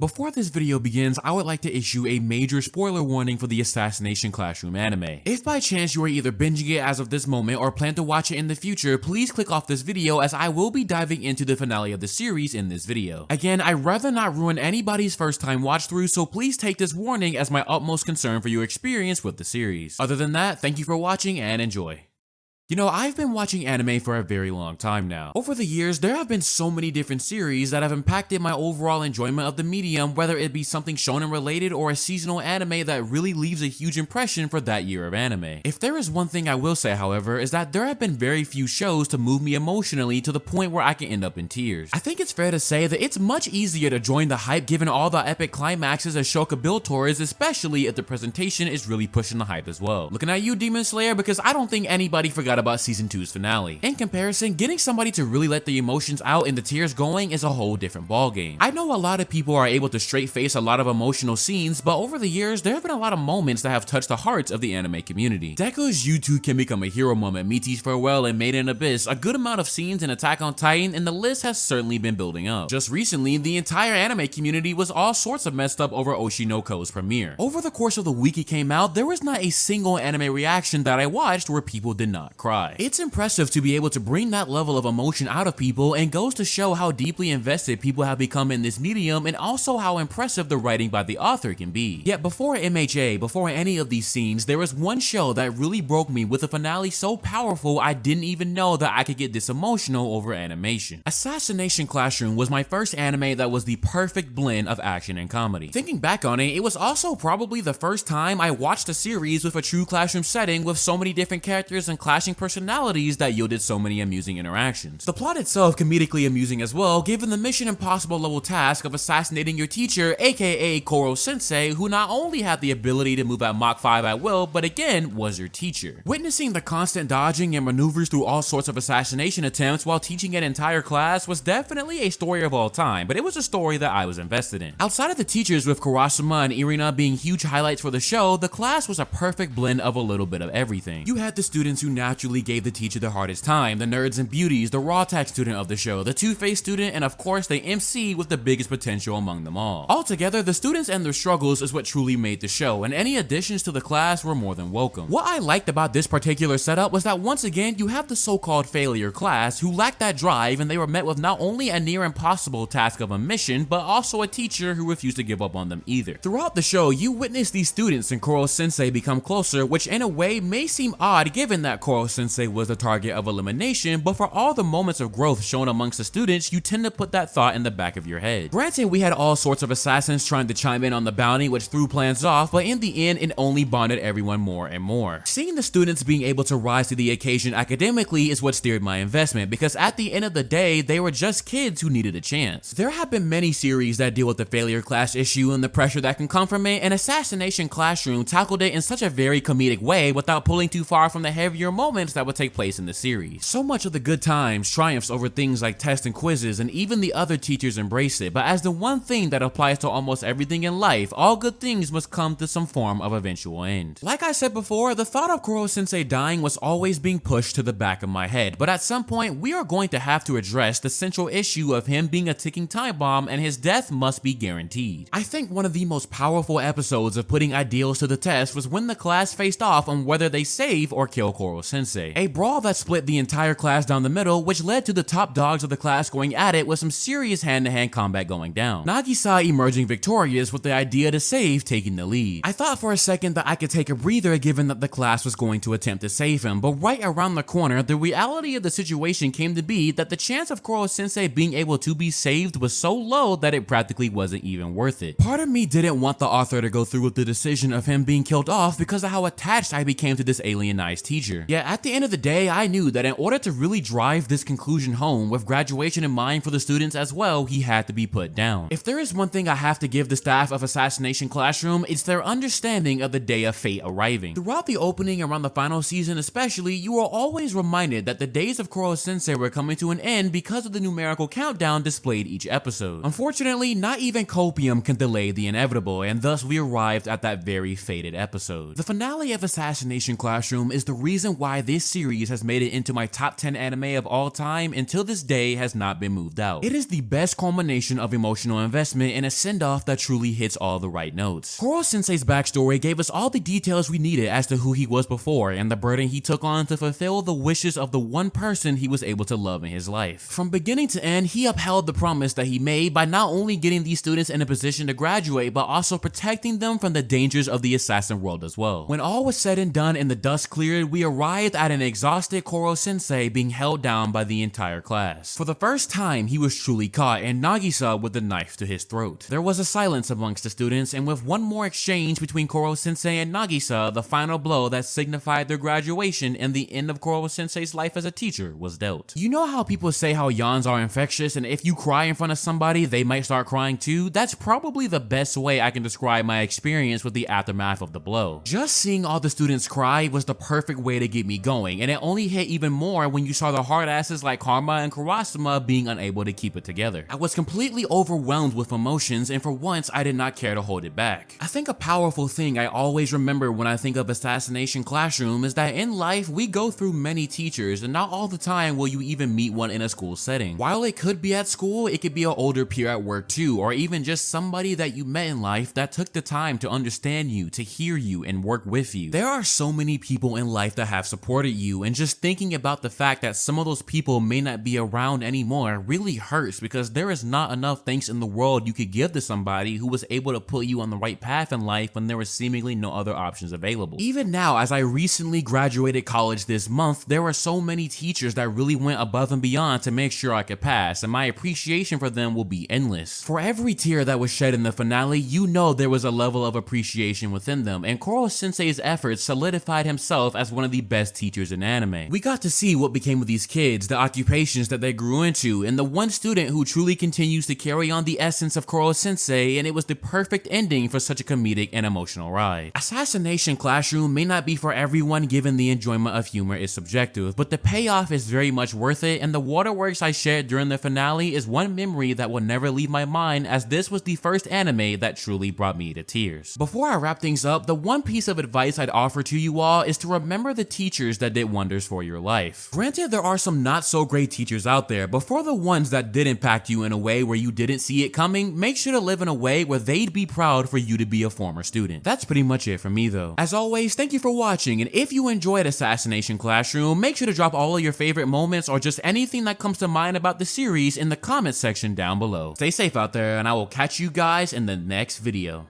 Before this video begins, I would like to issue a major spoiler warning for the Assassination Classroom anime. If by chance you are either binging it as of this moment or plan to watch it in the future, please click off this video as I will be diving into the finale of the series in this video. Again, I'd rather not ruin anybody's first time watch through, so please take this warning as my utmost concern for your experience with the series. Other than that, thank you for watching and enjoy. You know, I've been watching anime for a very long time now. Over the years, there have been so many different series that have impacted my overall enjoyment of the medium, whether it be something shonen related or a seasonal anime that really leaves a huge impression for that year of anime. If there is one thing I will say, however, is that there have been very few shows to move me emotionally to the point where I can end up in tears. I think it's fair to say that it's much easier to join the hype given all the epic climaxes Ashoka build towards, especially if the presentation is really pushing the hype as well. Looking at you, Demon Slayer, because I don't think anybody forgot about season 2's finale. In comparison, getting somebody to really let the emotions out and the tears going is a whole different ballgame. I know a lot of people are able to straight face a lot of emotional scenes, but over the years, there have been a lot of moments that have touched the hearts of the anime community. Deku's "You Too Can Become a Hero" moment, Michi's farewell and Made in Abyss, a good amount of scenes in Attack on Titan, and the list has certainly been building up. Just recently, the entire anime community was all sorts of messed up over Oshinoko's premiere. Over the course of the week it came out, there was not a single anime reaction that I watched where people did not cry. It's impressive to be able to bring that level of emotion out of people, and goes to show how deeply invested people have become in this medium, and also how impressive the writing by the author can be. Yet before MHA, before any of these scenes, there was one show that really broke me with a finale so powerful I didn't even know that I could get this emotional over animation. Assassination Classroom was my first anime that was the perfect blend of action and comedy. Thinking back on it, it was also probably the first time I watched a series with a true classroom setting with so many different characters and clashing personalities that yielded so many amusing interactions. The plot itself comedically amusing as well, given the Mission Impossible level task of assassinating your teacher, aka Koro Sensei, who not only had the ability to move at Mach 5 at will, but again was your teacher. Witnessing the constant dodging and maneuvers through all sorts of assassination attempts while teaching an entire class was definitely a story of all time, but it was a story that I was invested in. Outside of the teachers with Kurasuma and Irina being huge highlights for the show, the class was a perfect blend of a little bit of everything. You had the students who naturally gave the teacher the hardest time, the nerds and beauties, the raw tech student of the show, the two-faced student, and of course the MC with the biggest potential among them all. Altogether, the students and their struggles is what truly made the show, and any additions to the class were more than welcome. What I liked about this particular setup was that once again you have the so-called failure class who lacked that drive, and they were met with not only a near impossible task of a mission, but also a teacher who refused to give up on them either. Throughout the show, you witness these students and Koro Sensei become closer, which in a way may seem odd given that Koro Sensei was the target of elimination, but for all the moments of growth shown amongst the students, you tend to put that thought in the back of your head. Granted, we had all sorts of assassins trying to chime in on the bounty, which threw plans off, but in the end, it only bonded everyone more and more. Seeing the students being able to rise to the occasion academically is what steered my investment, because at the end of the day, they were just kids who needed a chance. There have been many series that deal with the failure class issue and the pressure that can come from it, and Assassination Classroom tackled it in such a very comedic way without pulling too far from the heavier moments that would take place in the series. So much of the good times triumphs over things like tests and quizzes, and even the other teachers embrace it, but as the one thing that applies to almost everything in life, all good things must come to some form of eventual end. Like I said before, the thought of Koro Sensei dying was always being pushed to the back of my head, but at some point we are going to have to address the central issue of him being a ticking time bomb, and his death must be guaranteed. I think one of the most powerful episodes of putting ideals to the test was when the class faced off on whether they save or kill Koro Sensei. A brawl that split the entire class down the middle, which led to the top dogs of the class going at it with some serious hand-to-hand combat going down. Nagisa emerging victorious with the idea to save taking the lead. I thought for a second that I could take a breather given that the class was going to attempt to save him, but right around the corner, the reality of the situation came to be that the chance of Koro Sensei being able to be saved was so low that it practically wasn't even worth it. Part of me didn't want the author to go through with the decision of him being killed off because of how attached I became to this alienized teacher. Yet at the end of the day, I knew that in order to really drive this conclusion home with graduation in mind for the students as well, he had to be put down. If there is one thing I have to give the staff of Assassination Classroom, it's their understanding of the day of fate arriving. Throughout the opening around the final season especially, you are always reminded that the days of Koro Sensei were coming to an end because of the numerical countdown displayed each episode. Unfortunately, not even copium can delay the inevitable, and thus we arrived at that very fated episode. The finale of Assassination Classroom is the reason why this series has made it into my top 10 anime of all time and till this day has not been moved out. It is the best culmination of emotional investment and a send-off that truly hits all the right notes. Koro Sensei's backstory gave us all the details we needed as to who he was before and the burden he took on to fulfill the wishes of the one person he was able to love in his life. From beginning to end, he upheld the promise that he made by not only getting these students in a position to graduate, but also protecting them from the dangers of the assassin world as well. When all was said and done and the dust cleared, we arrived at an exhausted Koro Sensei being held down by the entire class. For the first time, he was truly caught and Nagisa with the knife to his throat. There was a silence amongst the students, and with one more exchange between Koro Sensei and Nagisa, the final blow that signified their graduation and the end of Koro Sensei's life as a teacher was dealt. You know how people say how yawns are infectious and if you cry in front of somebody, they might start crying too? That's probably the best way I can describe my experience with the aftermath of the blow. Just seeing all the students cry was the perfect way to get me going, and it only hit even more when you saw the hard asses like Karma and Kurasuma being unable to keep it together. I was completely overwhelmed with emotions, and for once I did not care to hold it back. I think a powerful thing I always remember when I think of Assassination Classroom is that in life we go through many teachers, and not all the time will you even meet one in a school setting. While it could be at school, it could be an older peer at work too, or even just somebody that you met in life that took the time to understand you, to hear you, and work with you. There are so many people in life that have supported you, and just thinking about the fact that some of those people may not be around anymore really hurts, because there is not enough thanks in the world you could give to somebody who was able to put you on the right path in life when there was seemingly no other options available. Even now, as I recently graduated college this month, there were so many teachers that really went above and beyond to make sure I could pass, and my appreciation for them will be endless. For every tear that was shed in the finale, you know there was a level of appreciation within them, and Koro Sensei's efforts solidified himself as one of the best teachers in anime. We got to see what became of these kids, the occupations that they grew into, and the one student who truly continues to carry on the essence of Koro Sensei, and it was the perfect ending for such a comedic and emotional ride. Assassination Classroom may not be for everyone given the enjoyment of humor is subjective, but the payoff is very much worth it, and the waterworks I shared during the finale is one memory that will never leave my mind, as this was the first anime that truly brought me to tears. Before I wrap things up, the one piece of advice I'd offer to you all is to remember the teachers that did wonders for your life. Granted, there are some not so great teachers out there, but for the ones that did impact you in a way where you didn't see it coming, make sure to live in a way where they'd be proud for you to be a former student. That's pretty much it for me though. As always, thank you for watching, and if you enjoyed Assassination Classroom, make sure to drop all of your favorite moments or just anything that comes to mind about the series in the comment section down below. Stay safe out there, and I will catch you guys in the next video.